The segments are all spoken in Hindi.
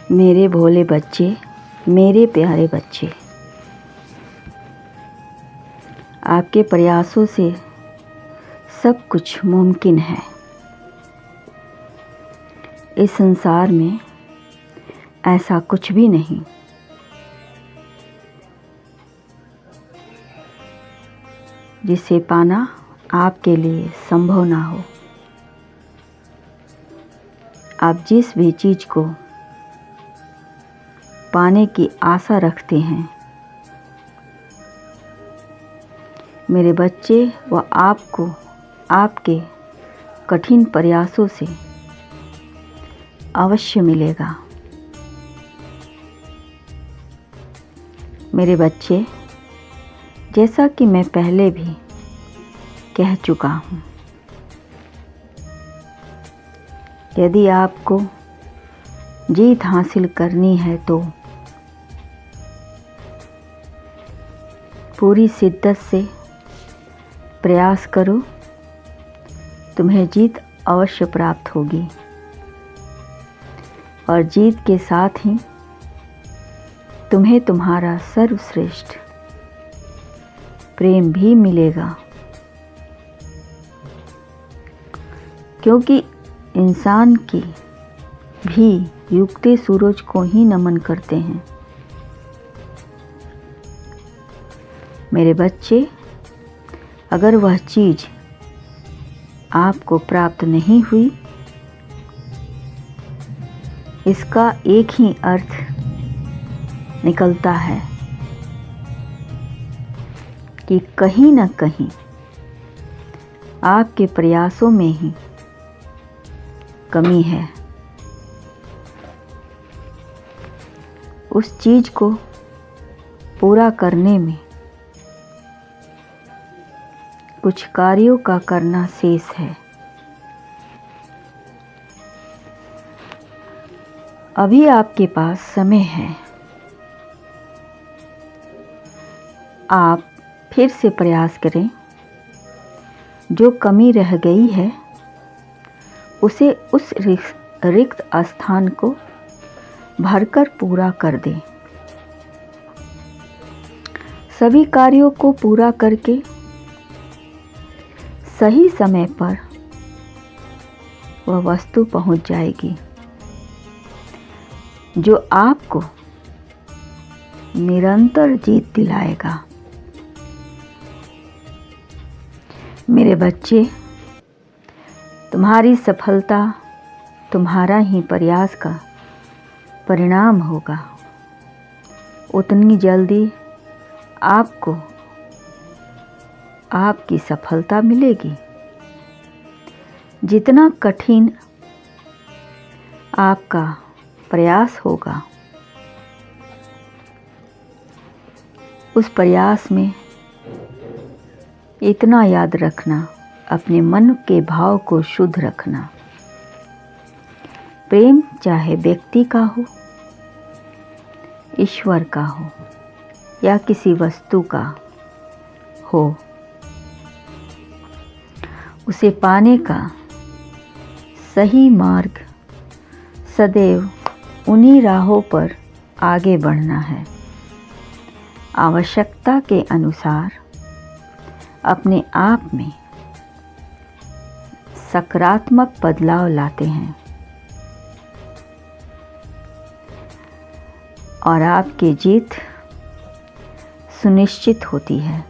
मेरे भोले बच्चे, मेरे प्यारे बच्चे, आपके प्रयासों से सब कुछ मुमकिन है। इस संसार में ऐसा कुछ भी नहीं जिसे पाना आपके लिए संभव ना हो। आप जिस भी चीज को पाने की आशा रखते हैं, मेरे बच्चे, वह आपको आपके कठिन प्रयासों से अवश्य मिलेगा। मेरे बच्चे, जैसा कि मैं पहले भी कह चुका हूँ, यदि आपको जीत हासिल करनी है तो पूरी शिद्दत से प्रयास करो, तुम्हें जीत अवश्य प्राप्त होगी। और जीत के साथ ही तुम्हें तुम्हारा सर्वश्रेष्ठ प्रेम भी मिलेगा, क्योंकि इंसान की भी युक्ति सूरज को ही नमन करते हैं। मेरे बच्चे, अगर वह चीज आपको प्राप्त नहीं हुई, इसका एक ही अर्थ निकलता है कि कहीं न कहीं आपके प्रयासों में ही कमी है। उस चीज को पूरा करने में कुछ कार्यों का करना शेष है। अभी आपके पास समय है। आप फिर से प्रयास करें। जो कमी रह गई है उसे उस रिक्त स्थान को भरकर पूरा कर दें। सभी कार्यों को पूरा करके सही समय पर वह वस्तु पहुंच जाएगी जो आपको निरंतर जीत दिलाएगा। मेरे बच्चे, तुम्हारी सफलता तुम्हारा ही प्रयास का परिणाम होगा। उतनी जल्दी आपको आपकी सफलता मिलेगी जितना कठिन आपका प्रयास होगा। उस प्रयास में इतना याद रखना, अपने मन के भाव को शुद्ध रखना। प्रेम चाहे व्यक्ति का हो, ईश्वर का हो या किसी वस्तु का हो, उसे पाने का सही मार्ग सदैव उन्हीं राहों पर आगे बढ़ना है। आवश्यकता के अनुसार अपने आप में सकारात्मक बदलाव लाते हैं और आपकी जीत सुनिश्चित होती है।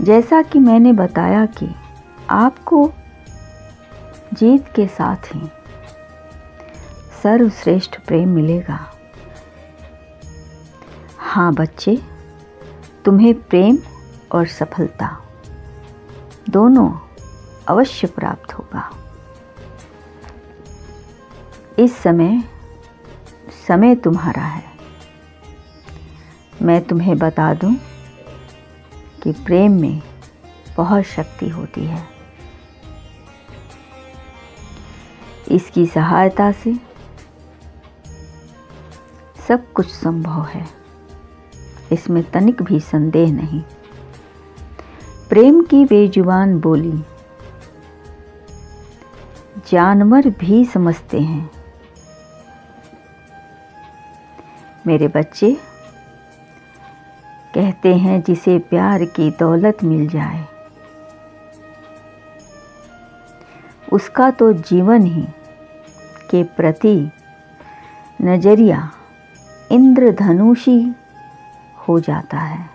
जैसा कि मैंने बताया कि आपको जीत के साथ ही सर्वश्रेष्ठ प्रेम मिलेगा। हाँ बच्चे, तुम्हें प्रेम और सफलता दोनों अवश्य प्राप्त होगा। इस समय तुम्हारा है। मैं तुम्हें बता दूं कि प्रेम में बहुत शक्ति होती है। इसकी सहायता से सब कुछ संभव है, इसमें तनिक भी संदेह नहीं। प्रेम की बेजुबान बोली जानवर भी समझते हैं, मेरे बच्चे कहते हैं जिसे प्यार की दौलत मिल जाए उसका तो जीवन ही के प्रति नजरिया इंद्रधनुषी हो जाता है।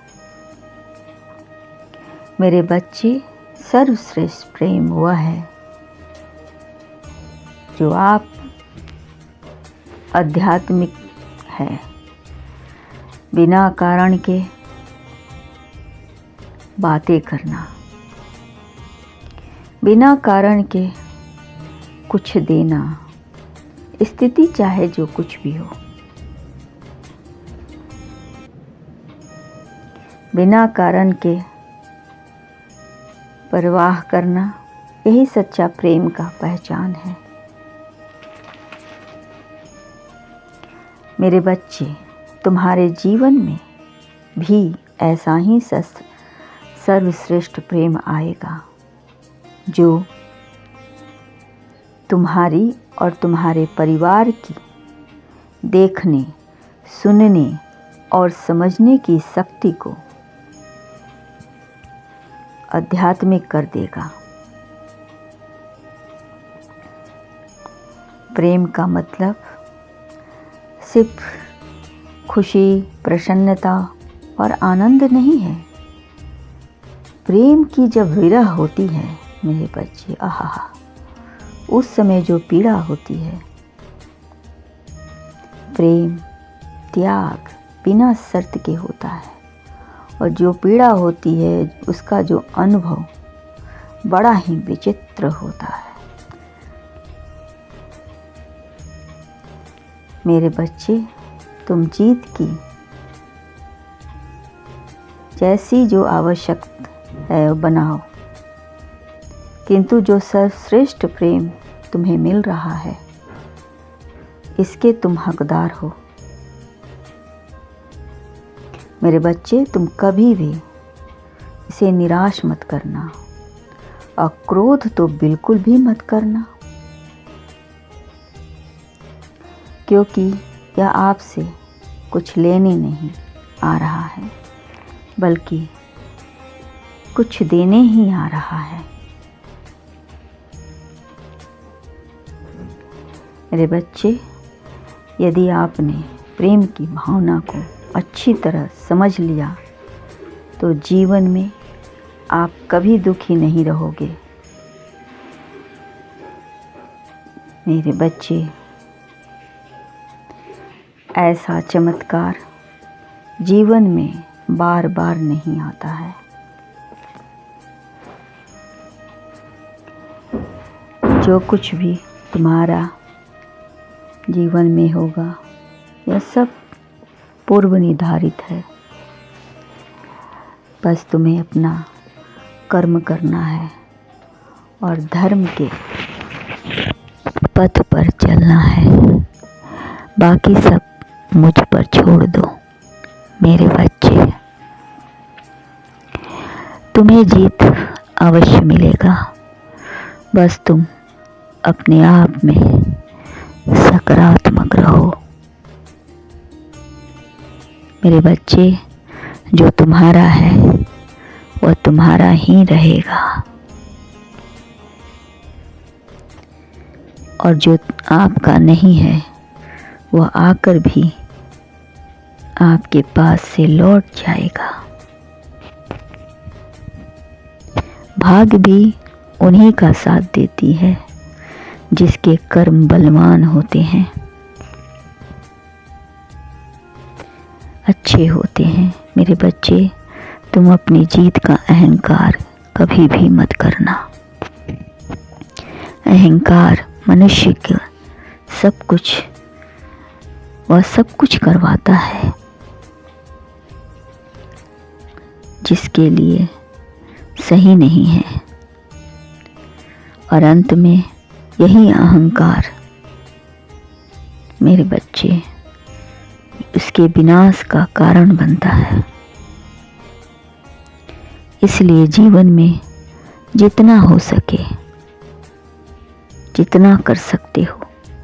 मेरे बच्चे, सर्वश्रेष्ठ प्रेम वह है जो आप आध्यात्मिक है, बिना कारण के बातें करना, बिना कारण के कुछ देना, स्थिति चाहे जो कुछ भी हो, बिना कारण के परवाह करना, यही सच्चा प्रेम का पहचान है। मेरे बच्चे, तुम्हारे जीवन में भी ऐसा ही सर्वश्रेष्ठ प्रेम आएगा जो तुम्हारी और तुम्हारे परिवार की देखने, सुनने और समझने की शक्ति को आध्यात्मिक कर देगा। प्रेम का मतलब सिर्फ खुशी, प्रसन्नता और आनंद नहीं है। प्रेम की जब विरह होती है मेरे बच्चे, आहा, उस समय जो पीड़ा होती है, प्रेम त्याग बिना शर्त के होता है, और जो पीड़ा होती है उसका जो अनुभव बड़ा ही विचित्र होता है। मेरे बच्चे, तुम जीत की जैसी जो आवश्यक है बनाओ, किंतु जो सर्वश्रेष्ठ प्रेम तुम्हें मिल रहा है इसके तुम हकदार हो। मेरे बच्चे, तुम कभी भी इसे निराश मत करना और क्रोध तो बिल्कुल भी मत करना, क्योंकि यह आपसे कुछ लेने नहीं आ रहा है बल्कि कुछ देने ही आ रहा है। मेरे बच्चे, यदि आपने प्रेम की भावना को अच्छी तरह समझ लिया तो जीवन में आप कभी दुखी नहीं रहोगे। मेरे बच्चे, ऐसा चमत्कार जीवन में बार बार नहीं आता है। जो कुछ भी तुम्हारा जीवन में होगा यह सब पूर्व निर्धारित है। बस तुम्हें अपना कर्म करना है और धर्म के पथ पर चलना है, बाकी सब मुझ पर छोड़ दो। मेरे बच्चे, तुम्हें जीत अवश्य मिलेगा, बस तुम अपने आप में सकारात्मक रहो। मेरे बच्चे, जो तुम्हारा है वह तुम्हारा ही रहेगा, और जो आपका नहीं है वह आकर भी आपके पास से लौट जाएगा। भाग्य भी उन्हीं का साथ देती है जिसके कर्म बलवान होते हैं, अच्छे होते हैं। मेरे बच्चे, तुम अपनी जीत का अहंकार कभी भी मत करना। अहंकार मनुष्य का सब कुछ करवाता है जिसके लिए सही नहीं है, और अंत में यही अहंकार मेरे बच्चे उसके विनाश का कारण बनता है। इसलिए जीवन में जितना हो सके, जितना कर सकते हो,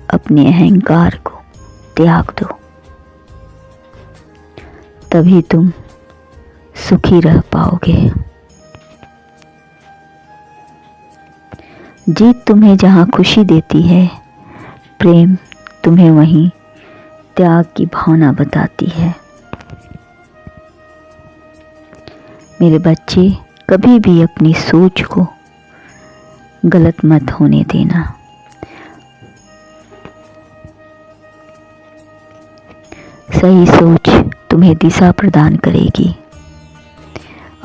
अपने अहंकार को त्याग दो। तभी तुम सुखी रह पाओगे। जीत तुम्हें जहाँ खुशी देती है, प्रेम तुम्हें वहीं त्याग की भावना बताती है। मेरे बच्चे, कभी भी अपनी सोच को गलत मत होने देना। सही सोच तुम्हें दिशा प्रदान करेगी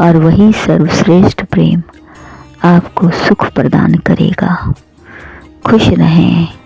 और वही सर्वश्रेष्ठ प्रेम आपको सुख प्रदान करेगा। खुश रहें।